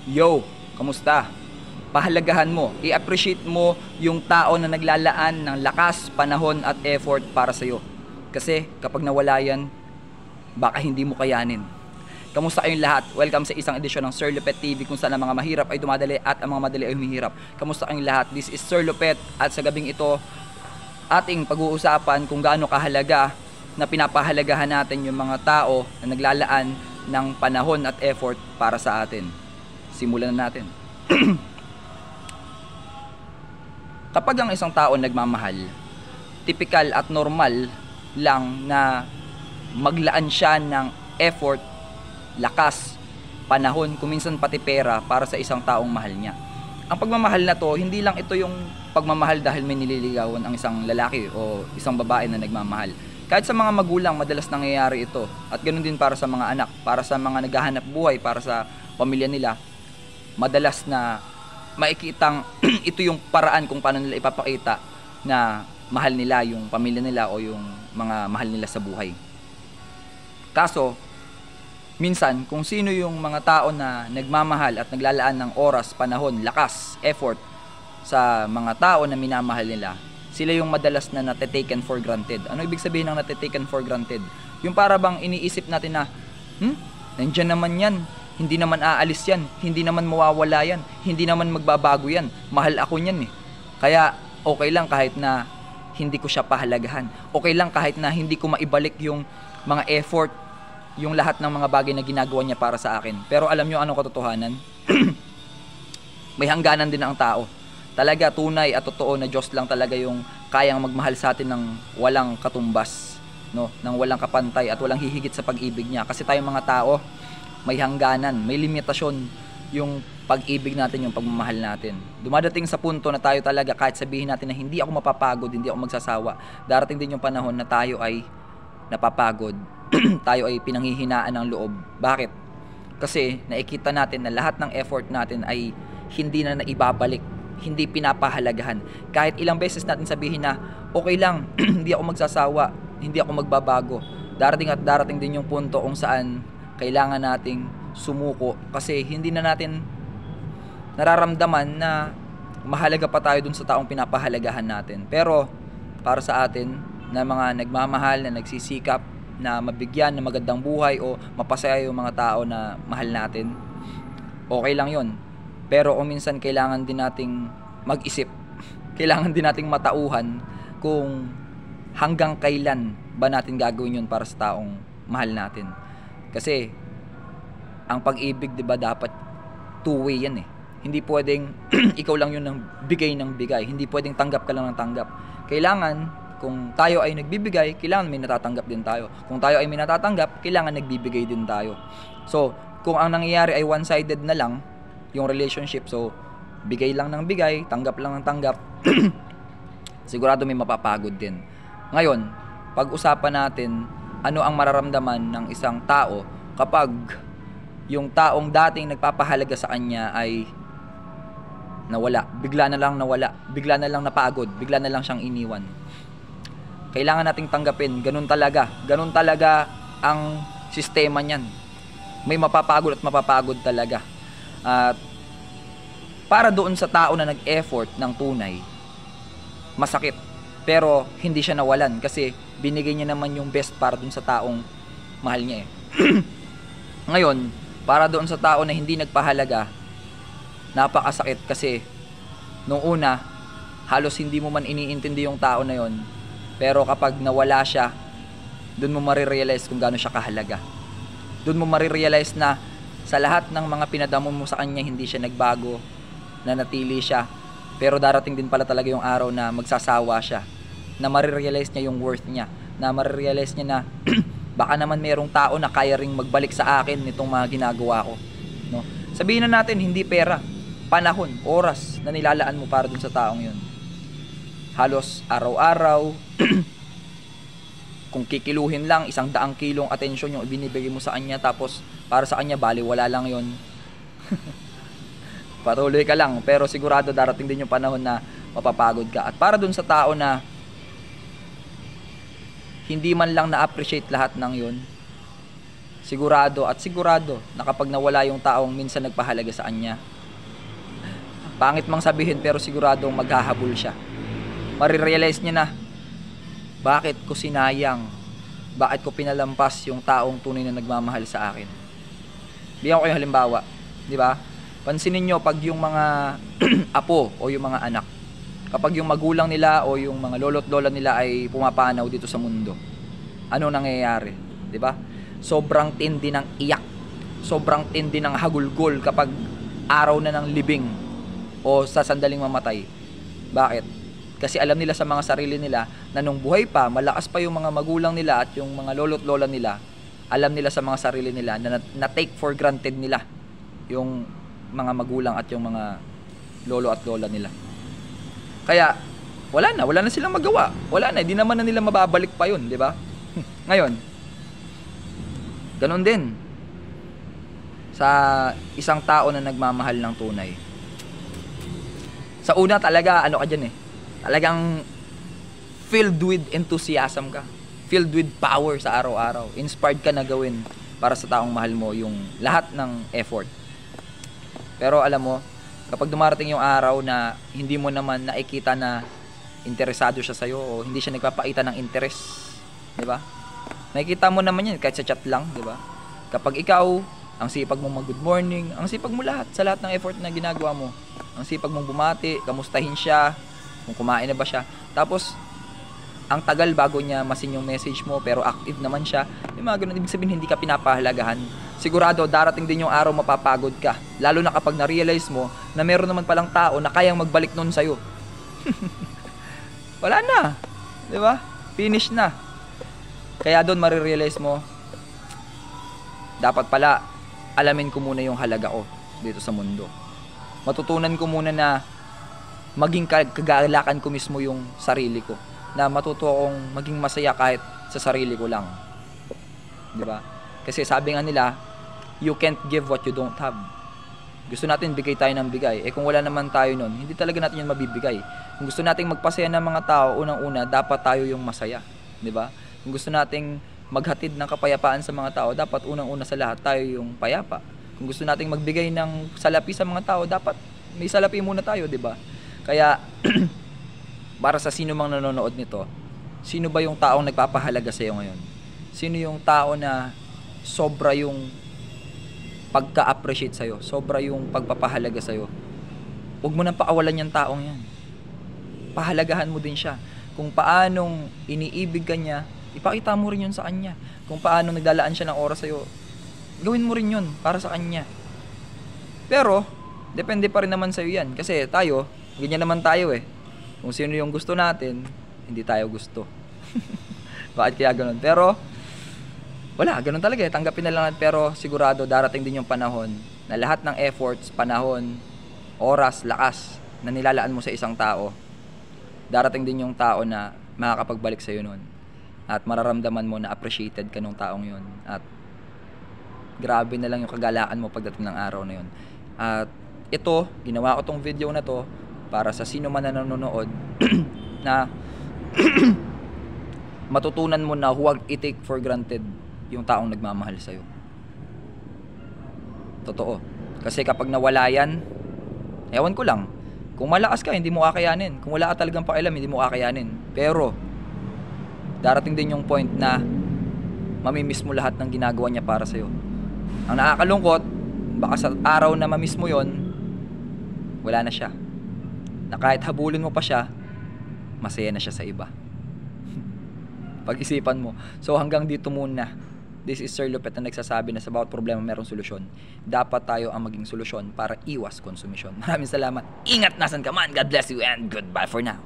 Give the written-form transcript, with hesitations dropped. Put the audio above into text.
Yo, kamusta? Pahalagahan mo, i-appreciate mo yung tao na naglalaan ng lakas, panahon at effort para sa'yo. Kasi kapag nawala yan, baka hindi mo kayanin. Kamusta kayong lahat? Welcome sa isang edisyon ng Sir Lupet TV kung saan ang mga mahirap ay dumadali at ang mga madali ay humihirap. Kamusta kayong lahat? This is Sir Lupet at sa gabing ito, ating pag-uusapan kung gaano kahalaga na pinapahalagahan natin yung mga tao na naglalaan ng panahon at effort para sa atin. Simulan na natin. Kapag ang isang tao nagmamahal, typical at normal lang na maglaan siya ng effort, lakas, panahon, kuminsan pati pera para sa isang taong mahal niya. Ang pagmamahal na to, hindi lang ito yung pagmamahal dahil may nililigawan ang isang lalaki o isang babae na nagmamahal. Kahit sa mga magulang, madalas nangyayari ito. At ganoon din para sa mga anak, para sa mga naghahanap buhay, para sa pamilya nila. Madalas na makikitang ito yung paraan kung paano nila ipapakita na mahal nila yung pamilya nila o yung mga mahal nila sa buhay. Kaso, minsan kung sino yung mga tao na nagmamahal at naglalaan ng oras, panahon, lakas, effort sa mga tao na minamahal nila, sila yung madalas na nate-taken for granted. Ano ibig sabihin ng nate-taken for granted? Yung para bang iniisip natin na, nandyan naman yan, hindi naman aalis yan, hindi naman mawawala yan, hindi naman magbabago yan, mahal ako niyan eh. Kaya okay lang kahit na hindi ko siya pahalagahan. Okay lang kahit na hindi ko maibalik yung mga effort, yung lahat ng mga bagay na ginagawa niya para sa akin. Pero alam nyo anong katotohanan? May hangganan din ang tao. Talaga tunay at totoo na Diyos lang talaga yung kayang magmahal sa atin ng walang katumbas, no? Ng walang kapantay at walang hihigit sa pag-ibig niya. Kasi tayong mga tao, may hangganan, may limitasyon yung pag-ibig natin, yung pagmamahal natin. Dumadating sa punto na tayo talaga kahit sabihin natin na hindi ako mapapagod, hindi ako magsasawa, darating din yung panahon na tayo ay napapagod, tayo ay pinanghihinaan ng loob. Bakit? Kasi nakikita natin na lahat ng effort natin ay hindi na naibabalik, hindi pinapahalagahan. Kahit ilang beses natin sabihin na okay lang, hindi ako magsasawa, hindi ako magbabago, darating at darating din yung punto kung saan kailangan nating sumuko kasi hindi na natin nararamdaman na mahalaga pa tayo dun sa taong pinapahalagahan natin. Pero para sa atin na mga nagmamahal, na nagsisikap na mabigyan ng magandang buhay o mapasaya yung mga tao na mahal natin, okay lang yon. Pero kung minsan kailangan din nating mag-isip, kailangan din nating matauhan kung hanggang kailan ba natin gagawin yun para sa taong mahal natin. Kasi ang pag-ibig, 'di ba, dapat two-way yan eh. Hindi pwedeng ikaw lang yun ng bigay. Hindi pwedeng tanggap ka lang ng tanggap. Kailangan kung tayo ay nagbibigay, kailangan may natatanggap din tayo. Kung tayo ay may natatanggap, kailangan nagbibigay din tayo. So, kung ang nangyayari ay one-sided na lang yung relationship, so bigay lang ng bigay, tanggap lang ng tanggap, sigurado may mapapagod din. Ngayon, pag-usapan natin ano ang mararamdaman ng isang tao kapag yung taong dating nagpapahalaga sa kanya ay nawala, bigla na lang nawala, bigla na lang napagod, bigla na lang siyang iniwan. Kailangan nating tanggapin, ganun talaga ang sistema niyan. May mapapagod at mapapagod talaga. At para doon sa tao na nag-effort ng tunay, masakit. Pero hindi siya nawalan kasi binigay niya naman yung best para doon sa taong mahal niya eh. Ngayon, para doon sa tao na hindi nagpahalaga, napakasakit kasi nung una, halos hindi mo man iniintindi yung tao na yon. Pero kapag nawala siya, doon mo marirealize kung gaano siya kahalaga. Doon mo marirealize na sa lahat ng mga pinadamo mo sa kanya, hindi siya nagbago, nanatili siya. Pero darating din pala talaga yung araw na magsasawa siya, na marirealize niya yung worth niya, na marirealize niya na baka naman merong tao na kaya ring magbalik sa akin nitong mga ginagawa ko, no? Sabihin na natin hindi pera, panahon, oras na nilalaan mo para dun sa taong yun. Halos araw-araw kung kikiluhin lang 100 kilong atensyon yung ibinibigay mo sa kanya, tapos para sa kanya baliwala lang yun. Patuloy ka lang, pero sigurado darating din yung panahon na mapapagod ka. At para dun sa tao na hindi man lang na-appreciate lahat ng yun, sigurado at sigurado na kapag nawala yung taong minsan nagpahalaga sa kanya, pangit mang sabihin pero siguradong maghahabol siya. Marirealize niya na, bakit ko sinayang, bakit ko pinalampas yung taong tunay na nagmamahal sa akin. Bigyan ko kayo halimbawa, di ba? Pansinin nyo pag yung mga apo o yung mga anak, kapag yung magulang nila o yung mga lolo't lola nila ay pumapanaw dito sa mundo, ano nangyayari, di ba? Sobrang tindi ng iyak, sobrang tindi ng hagulgol kapag araw na ng libing o sa sandaling mamatay. Bakit? Kasi alam nila sa mga sarili nila na nung buhay pa, malakas pa yung mga magulang nila at yung mga lolo't lola nila, alam nila sa mga sarili nila na take for granted nila yung mga magulang at yung mga lolo at lola nila. Kaya wala na silang magawa. Wala na, hindi naman na nila mababalik pa yun, di ba? Ngayon, ganun din sa isang tao na nagmamahal ng tunay. Sa una talaga, ano ka dyan eh, talagang filled with enthusiasm ka, filled with power sa araw-araw, inspired ka na gawin para sa taong mahal mo yung lahat ng effort. Pero alam mo, kapag dumarating yung araw na hindi mo naman nakikita na interesado siya sa'yo o hindi siya nagpapakita ng interest, di ba? Nakikita mo naman yan kahit sa chat lang, di ba? Kapag ikaw, ang sipag mong mag-good morning, ang sipag mo lahat sa lahat ng effort na ginagawa mo, ang sipag mong bumati, kamustahin siya, kung kumain na ba siya. Tapos, ang tagal bago niya masin yung message mo pero active naman siya. Yung mga ganun, ibig sabihin hindi ka pinapahalagahan. Sigurado darating din yung araw mapapagod ka. Lalo na kapag na-realize mo na meron naman palang tao na kayang magbalik nun sa'yo. Wala na. Di ba? Finish na. Kaya doon marirealize mo, dapat pala alamin ko muna yung halaga ko dito sa mundo. Matutunan ko muna na maging kagalakan ko mismo yung sarili ko. Na matuto akong maging masaya kahit sa sarili ko lang. Di ba? Kasi sabi nga nila, you can't give what you don't have. Gusto natin bigay tayo ng bigay. Eh kung wala naman tayo nun, hindi talaga natin yun mabibigay. Kung gusto nating magpasaya ng mga tao, unang-una, dapat tayo yung masaya. Di ba? Kung gusto nating maghatid ng kapayapaan sa mga tao, dapat unang-una sa lahat tayo yung payapa. Kung gusto nating magbigay ng salapi sa mga tao, dapat may salapi muna tayo, di ba? Kaya para sa sino mang nanonood nito, sino ba yung taong nagpapahalaga sa iyo ngayon? Sino yung tao na sobra yung pagka-appreciate sa iyo, sobra yung pagpapahalaga sa iyo? Huwag mo nang pakawalan yung taong yan. Pahalagahan mo din siya. Kung paanong iniibig ka niya, ipakita mo rin yun sa kanya. Kung paanong nagdalaan siya ng oras sa iyo, gawin mo rin yun para sa kanya. Pero, depende pa rin naman sa iyo yan. Kasi tayo, ganyan naman tayo eh. Kung sino yung gusto natin, hindi tayo gusto. Bakit kaya ganun? Pero, wala, ganun talaga eh. Tanggapin na lang natin. Pero sigurado, darating din yung panahon na lahat ng efforts, panahon, oras, lakas na nilalaan mo sa isang tao, darating din yung tao na makakapagbalik sa'yo nun. At mararamdaman mo na appreciated ka nung taong yun. At grabe na lang yung kagalaan mo pagdating ng araw na yun. At ito, ginawa ko tong video na to para sa sino man na nanonood na matutunan mo na huwag i-take for granted yung taong nagmamahal sa'yo. Totoo. Kasi kapag nawala yan, ewan ko lang, kung malakas ka, hindi mo kakayanin. Kung wala ka talagang pakialam, hindi mo kakayanin. Pero, darating din yung point na mamimiss mo lahat ng ginagawa niya para sa'yo. Ang nakakalungkot, baka sa araw na mamiss mo yon, wala na siya. Na kahit habulin mo pa siya, masaya na siya sa iba. Pag-isipan mo. So hanggang dito muna. This is Sir Lupet na nagsasabi na sa bawat problema merong solusyon. Dapat tayo ang maging solusyon para iwas konsumisyon. Maraming salamat. Ingat nasan ka man. God bless you and goodbye for now.